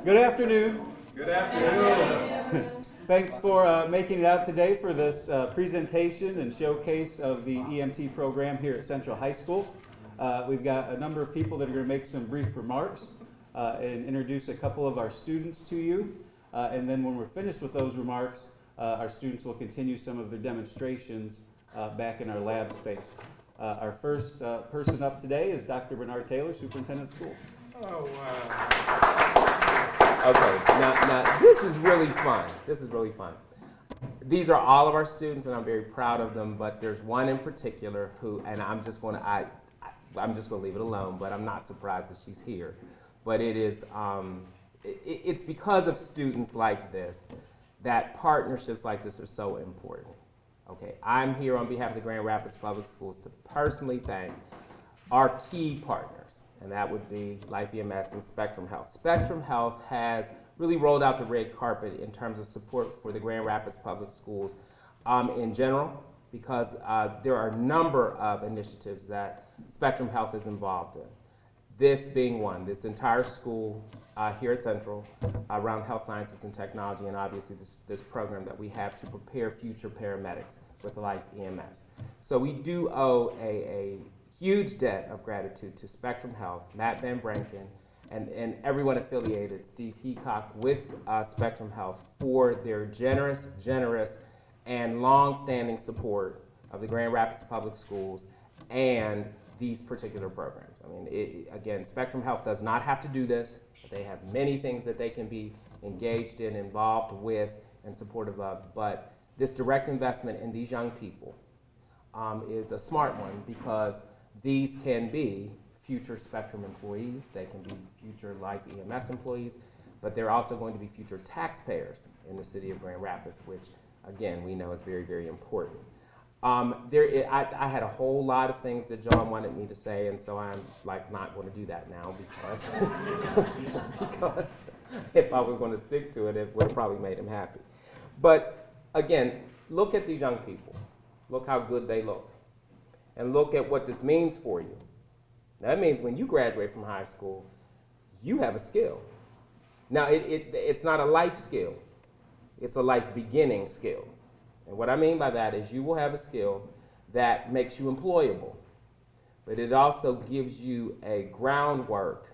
Good afternoon. Good afternoon. Thanks for making it out today for this presentation and showcase of the EMT program here at Central High School. We've got a number of people that are going to make some brief remarks and introduce a couple of our students to you. And then when we're finished with those remarks, our students will continue some of their demonstrations back in our lab space. Our first person up today is Dr. Bernard Taylor, Superintendent of Schools. Oh, wow. Okay, now this is really fun. This is really fun. These are all of our students, and I'm very proud of them, but there's one in particular who, and I'm just going to leave it alone, but I'm not surprised that she's here. But it is, it's because of students like this that partnerships like this are so important. Okay, I'm here on behalf of the Grand Rapids Public Schools to personally thank our key partners, and that would be Life EMS and Spectrum Health. Spectrum Health has really rolled out the red carpet in terms of support for the Grand Rapids Public Schools in general, because there are a number of initiatives that Spectrum Health is involved in. This being one, this entire school here at Central around health sciences and technology, and obviously this program that we have to prepare future paramedics with Life EMS. So we do owe a huge debt of gratitude to Spectrum Health, Matt Van Branken, and everyone affiliated, Steve Heacock, with Spectrum Health for their generous, and long-standing support of the Grand Rapids Public Schools and these particular programs. I mean, again, Spectrum Health does not have to do this. They have many things that they can be engaged in, involved with, and supportive of, but this direct investment in these young people is a smart one, because these can be future Spectrum employees, they can be future Life EMS employees, but they're also going to be future taxpayers in the city of Grand Rapids, which, again, we know is very, very important. I had a whole lot of things that John wanted me to say, and so I'm not going to do that now because, because if I was going to stick to it, it would have probably made him happy. But again, look at these young people. Look how good they look. And look at what this means for you. That means when you graduate from high school, you have a skill. Now, it's not a life skill. It's a life beginning skill. And what I mean by that is you will have a skill that makes you employable, but it also gives you a groundwork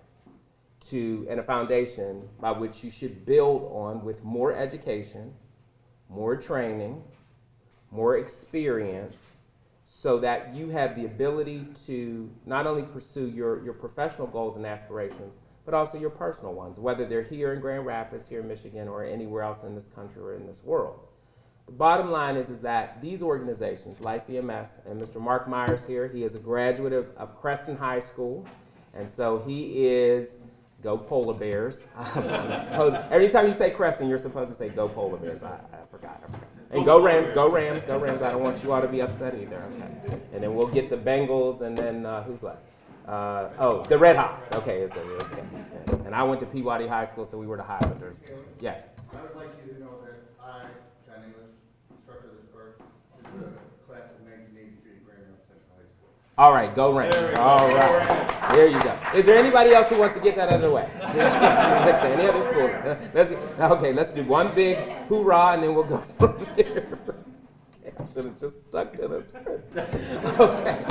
and a foundation by which you should build on with more education, more training, more experience, so that you have the ability to not only pursue your professional goals and aspirations, but also your personal ones, whether they're here in Grand Rapids, here in Michigan, or anywhere else in this country or in this world. The bottom line is that these organizations, Life EMS, and Mr. Mark Myers here, he is a graduate of Creston High School, and so he is, go Polar Bears. Every time you say Creston, you're supposed to say go Polar Bears. I forgot. And go Rams, go Rams, go Rams. I don't want you all to be upset either, okay? And then we'll get the Bengals, and then who's left? The Red Hawks. Okay, it's okay. And I went to Peabody High School, so we were the Highlanders. Yes? I would like you to know that I, John English, instructor of this course, is the class of 1983 Grand Rapids Central High School. All right, go Rams. All right. There you go. Is there anybody else who wants to get that out of the way? Any other school? Let's do one big hoorah, and then we'll go from there. I should have just stuck to the script. Okay.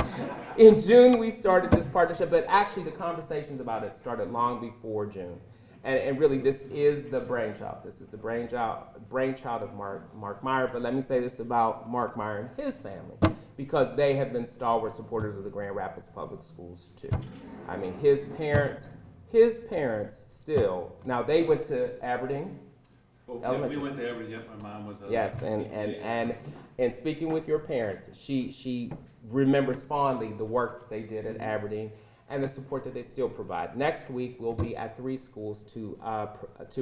In June, we started this partnership, but actually the conversations about it started long before June. And really, this is the brainchild. This is the brainchild of Mark Meyer. But let me say this about Mark Meyer and his family, because they have been stalwart supporters of the Grand Rapids Public Schools too. I mean, his parents still, now they went to Aberdeen. We went to Aberdeen. Yep, my mom was. Yes, and speaking with your parents, she remembers fondly the work that they did at Aberdeen and the support that they still provide. Next week, we'll be at 3 schools to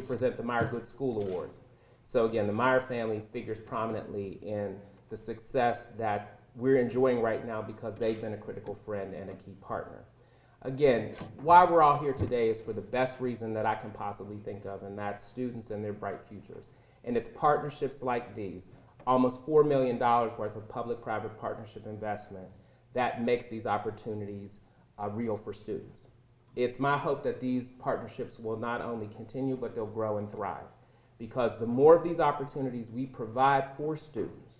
present the Meyer Good School Awards. So again, the Meyer family figures prominently in the success that we're enjoying right now because they've been a critical friend and a key partner. Again, why we're all here today is for the best reason that I can possibly think of, and that's students and their bright futures. And it's partnerships like these, almost $4 million worth of public-private partnership investment, that makes these opportunities real for students. it's my hope that these partnerships will not only continue, but they'll grow and thrive. Because the more of these opportunities we provide for students,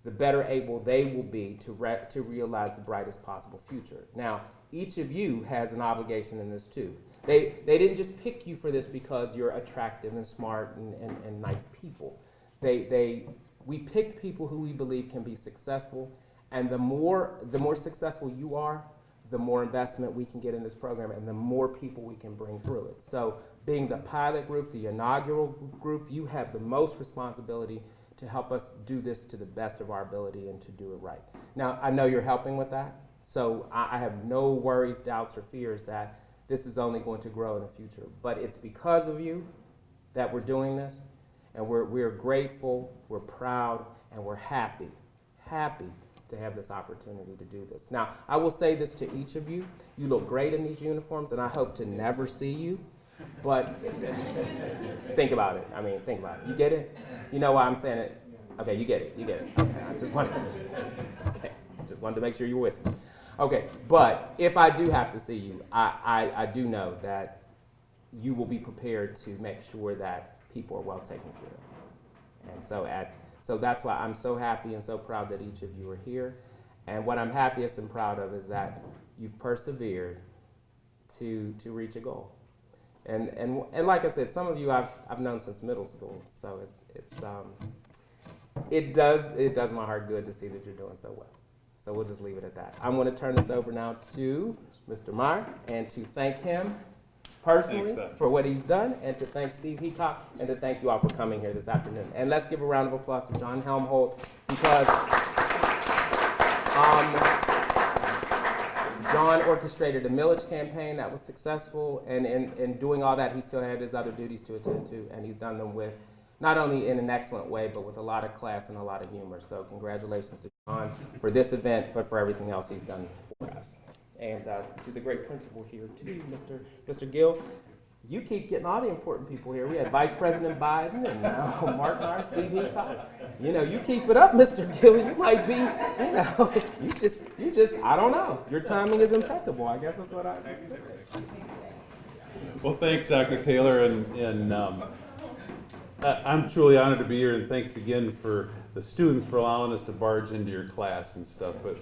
the better able they will be to realize the brightest possible future. Now, each of you has an obligation in this too. They didn't just pick you for this because you're attractive and smart and nice people. We picked people who we believe can be successful, and the more successful you are, the more investment we can get in this program and the more people we can bring through it. So being the pilot group, the inaugural group, you have the most responsibility to help us do this to the best of our ability and to do it right. Now, I know you're helping with that, so I have no worries, doubts, or fears that this is only going to grow in the future. But it's because of you that we're doing this, and we're grateful, we're proud, and we're happy to have this opportunity to do this. Now, I will say this to each of you. You look great in these uniforms, and I hope to never see you. But think about it. I mean, think about it. You get it? You know why I'm saying it? Okay, you get it. You get it. Okay, I just wanted to make sure you're with me. Okay, but if I do have to see you, I do know that you will be prepared to make sure that people are well taken care of. And so that's why I'm so happy and so proud that each of you are here. And what I'm happiest and proud of is that you've persevered to reach a goal. And like I said, some of you I've known since middle school, so it does my heart good to see that you're doing so well. So we'll just leave it at that. I'm going to turn this over now to Mr. Meyer and to thank him personally for what he's done, and to thank Steve Heacock, and to thank you all for coming here this afternoon. And let's give a round of applause to John Helmholt, because John orchestrated a millage campaign that was successful, and in doing all that, he still had his other duties to attend to, and he's done them with not only in an excellent way, but with a lot of class and a lot of humor. So congratulations to John for this event, but for everything else he's done for us. And to the great principal here too, Mr. Gill. You keep getting all the important people here. We had Vice President Biden and now Mark Meyer, Steve Heacock. You know, you keep it up, Mr. Gill. You might be, you know, you just, I don't know. Your timing is impeccable. I guess that's what I just think. Well, thanks, Dr. Taylor, and I'm truly honored to be here, and thanks again for the students for allowing us to barge into your class and stuff. But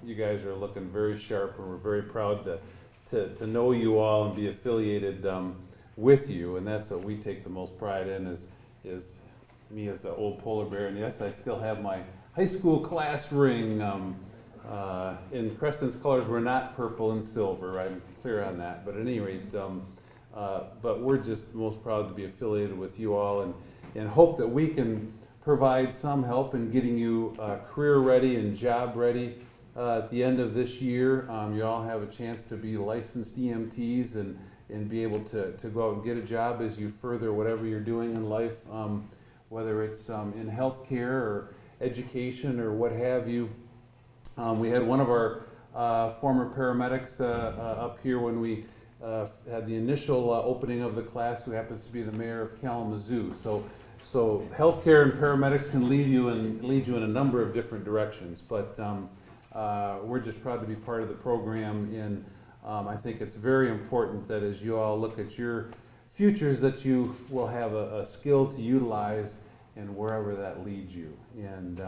you guys are looking very sharp, and we're very proud to know you all and be affiliated with you, and that's what we take the most pride in, is me as an old polar bear. And yes, I still have my high school class ring. In Creston's colors were not purple and silver. I'm clear on that. But at any rate, but we're just most proud to be affiliated with you all, and hope that we can provide some help in getting you career ready and job ready. At the end of this year, you all have a chance to be licensed EMTs and be able to go out and get a job as you further whatever you're doing in life, whether it's in healthcare or education or what have you. We had one of our former paramedics up here when we had the initial opening of the class, who happens to be the mayor of Kalamazoo. So healthcare and paramedics can lead you in a number of different directions, but we're just proud to be part of the program, and I think it's very important that as you all look at your futures, that you will have a skill to utilize in wherever that leads you. And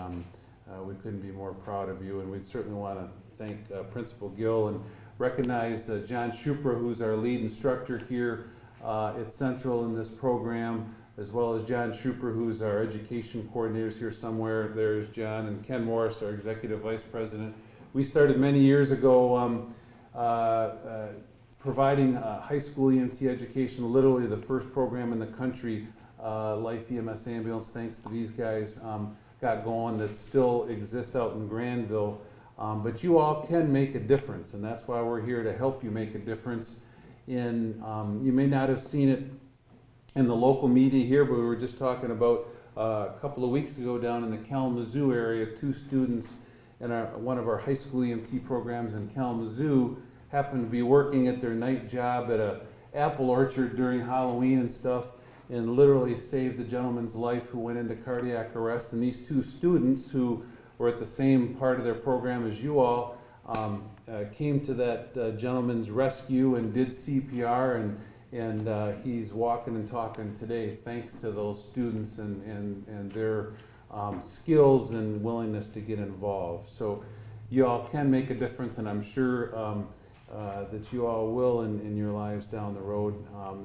we couldn't be more proud of you, and we certainly want to thank Principal Gill and recognize John Schupper, who's our lead instructor here at Central in this program, as well as John Schupper, who's our education coordinator here somewhere. There's John, and Ken Morris, our executive vice president. We started many years ago providing high school EMT education, literally the first program in the country, Life EMS Ambulance, thanks to these guys, got going, that still exists out in Granville. But you all can make a difference, and that's why we're here, to help you make a difference. You may not have seen it in the local media here, but we were just talking about a couple of weeks ago down in the Kalamazoo area, 2 students in one of our high school EMT programs in Kalamazoo happened to be working at their night job at a apple orchard during Halloween and stuff, and literally saved a gentleman's life who went into cardiac arrest. And these 2 students, who were at the same part of their program as you all, came to that gentleman's rescue and did CPR, and he's walking and talking today thanks to those students and their skills and willingness to get involved. So you all can make a difference, and I'm sure that you all will in your lives down the road.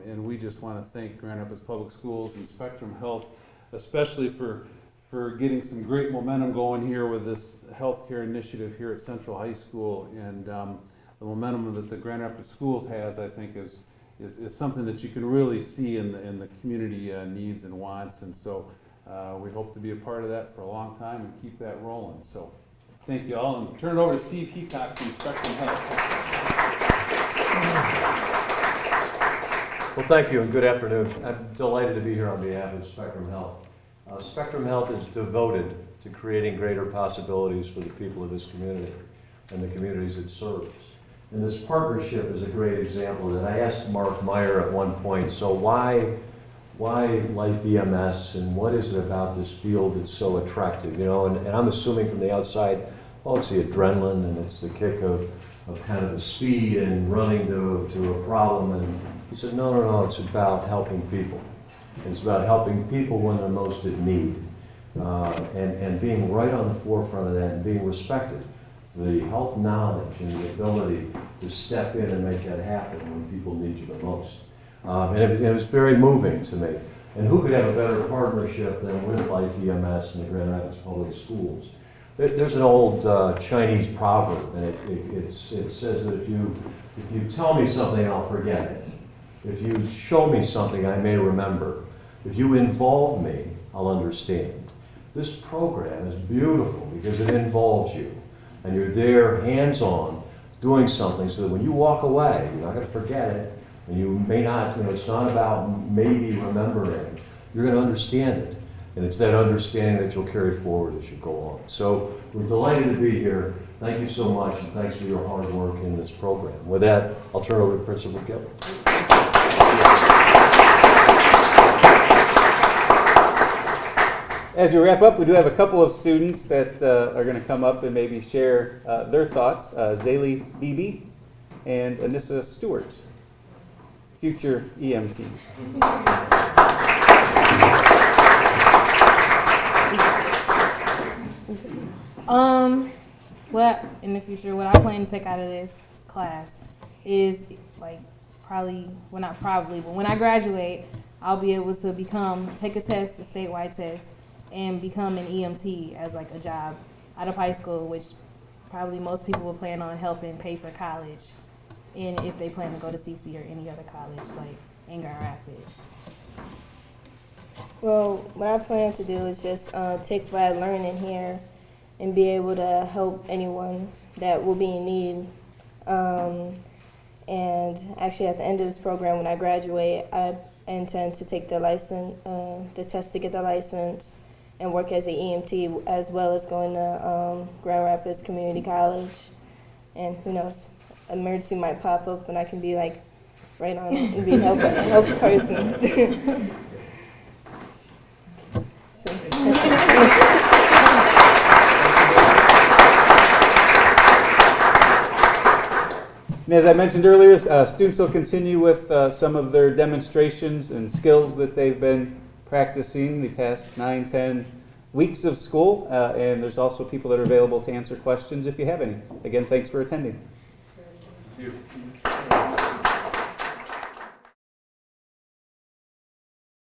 And we just want to thank Grand Rapids Public Schools and Spectrum Health, especially for getting some great momentum going here with this healthcare initiative here at Central High School. And the momentum that the Grand Rapids Schools has, I think, is something that you can really see in the community needs and wants. And so we hope to be a part of that for a long time and keep that rolling. So thank you all, and turn it over to Steve Heacock from Spectrum Health. Well, thank you and good afternoon. I'm delighted to be here on behalf of Spectrum Health. Spectrum Health is devoted to creating greater possibilities for the people of this community and the communities it serves. And this partnership is a great example of that. I asked Mark Meyer at one point, so why Life EMS, and what is it about this field that's so attractive? You know, and I'm assuming from the outside, well, it's the adrenaline and it's the kick of kind of the speed and running to a problem. And he said, no, it's about helping people. It's about helping people when they're most in need, and being right on the forefront of that and being respected. The health knowledge and the ability to step in and make that happen when people need you the most. And it was very moving to me. And who could have a better partnership than with Life EMS and the Grand Rapids Public Schools? There's an old Chinese proverb, and it says that if you tell me something, I'll forget it. If you show me something, I may remember. If you involve me, I'll understand. This program is beautiful because it involves you. And you're there, hands-on, doing something so that when you walk away, you're not going to forget it. And you may not, it's not about maybe remembering. You're going to understand it. And it's that understanding that you'll carry forward as you go on. So we're delighted to be here. Thank you so much, and thanks for your hard work in this program. With that, I'll turn it over to Principal Gill. As we wrap up, we do have a couple of students that are going to come up and maybe share their thoughts. Zaylee Beebe and Anissa Stewart, future EMTs. Well, in the future, what I plan to take out of this class is probably, well, not probably, but when I graduate, I'll be able to take a test, a statewide test, and become an EMT as a job out of high school, which probably most people will plan on helping pay for college, and if they plan to go to CC or any other college in Grand Rapids. Well, what I plan to do is just take what I learned in here and be able to help anyone that will be in need. And actually, at the end of this program, when I graduate, I intend to take the test to get the license, and work as an EMT, as well as going to Grand Rapids Community College. And who knows, emergency might pop up and I can be right on it and be a help person. And as I mentioned earlier, students will continue with some of their demonstrations and skills that they've been practicing the past 9-10 weeks of school, and there's also people that are available to answer questions if you have any. Again, thanks for attending. Thank you.